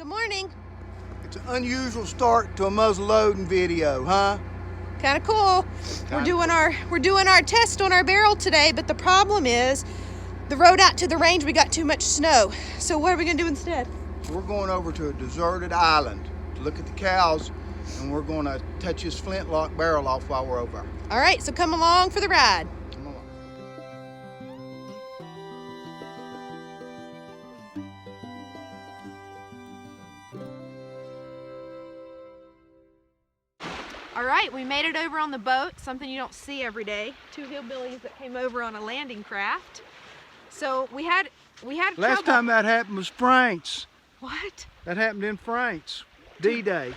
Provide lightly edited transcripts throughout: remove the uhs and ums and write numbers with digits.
Good morning. It's an unusual start to a muzzle loading video, huh? Kind of cool. We're doing our test on our barrel today, but the problem is the road out to the range, we got too much snow. So what are we gonna do instead? We're going over to a deserted island to look at the cows, and we're gonna touch this flintlock barrel off while we're over. All right, so come along for the ride. Come on. All right, we made it over on the boat, something you don't see every day. Two hillbillies that came over on a landing craft. So we had Last trouble. time that happened was France. What? That happened in France. D-Day.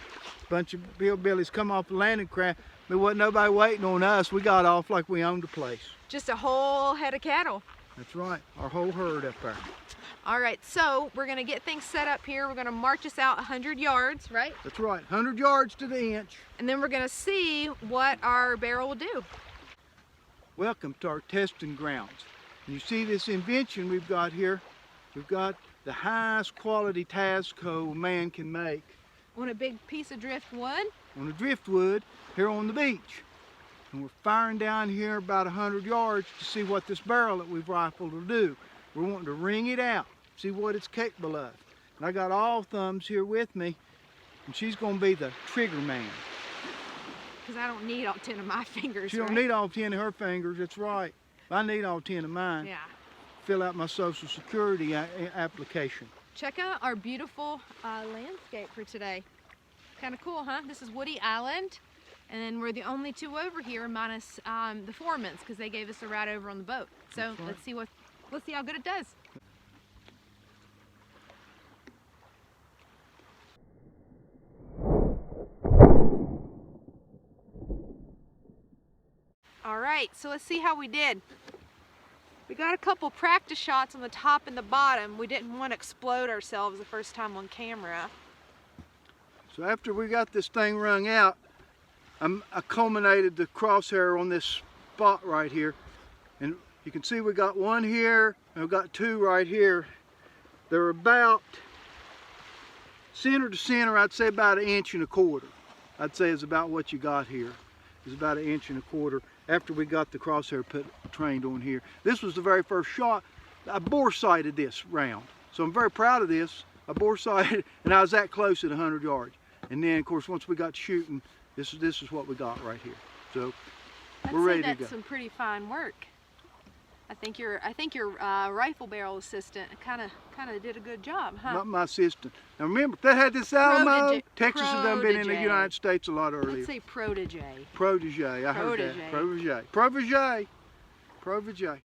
Bunch of hillbillies come off the landing craft. There wasn't nobody waiting on us. We got off like we owned the place. Just a whole head of cattle. That's right. Our whole herd up there. All right, so we're gonna get things set up here. We're gonna march us out 100 yards, right? That's right. 100 yards to the inch. And then we're gonna see what our barrel will do. Welcome to our testing grounds. You see this invention we've got here? We've got the highest quality Tazco a man can make On a big piece of driftwood. on a driftwood here on the beach. And we're firing down here about 100 yards to see what this barrel that we've rifled will do. We're wanting to ring it out, see what it's capable of. And I got all thumbs here with me, and she's gonna be the trigger man. Because I don't need all 10 of my fingers, She don't right? need all 10 of her fingers, that's right. I need all 10 of mine. Yeah. Fill out my Social Security application. Check out our beautiful landscape for today. Kind of cool, huh? This is Woody Island, and then we're the only two over here, minus the Foremans, because they gave us a ride over on the boat. So That's right. let's see how good it does. All right, so let's see how we did. We got a couple practice shots on the top and the bottom. We didn't want to explode ourselves the first time on camera. So after we got this thing wrung out, I culminated the crosshair on this spot right here. And you can see we got one here, and we've got two right here. They're about center to center, I'd say about 1.25 inches. I'd say is about what you got here. Is about 1.25 inches after we got the crosshair trained on here. This was the very first shot. I bore sighted this round. So I'm very proud of this. I bore sighted, and I was that close at 100 yards. And then, of course, once we got shooting, this is what we got right here. So we're ready to go. That's some pretty fine work. I think your rifle barrel assistant kind of did a good job, huh? Not my assistant. Now remember, if they had this Alamo, Texas had done been in the Protege. United States a lot earlier. Let's say protege. Protege, I heard that. Protege. Protege. Protege.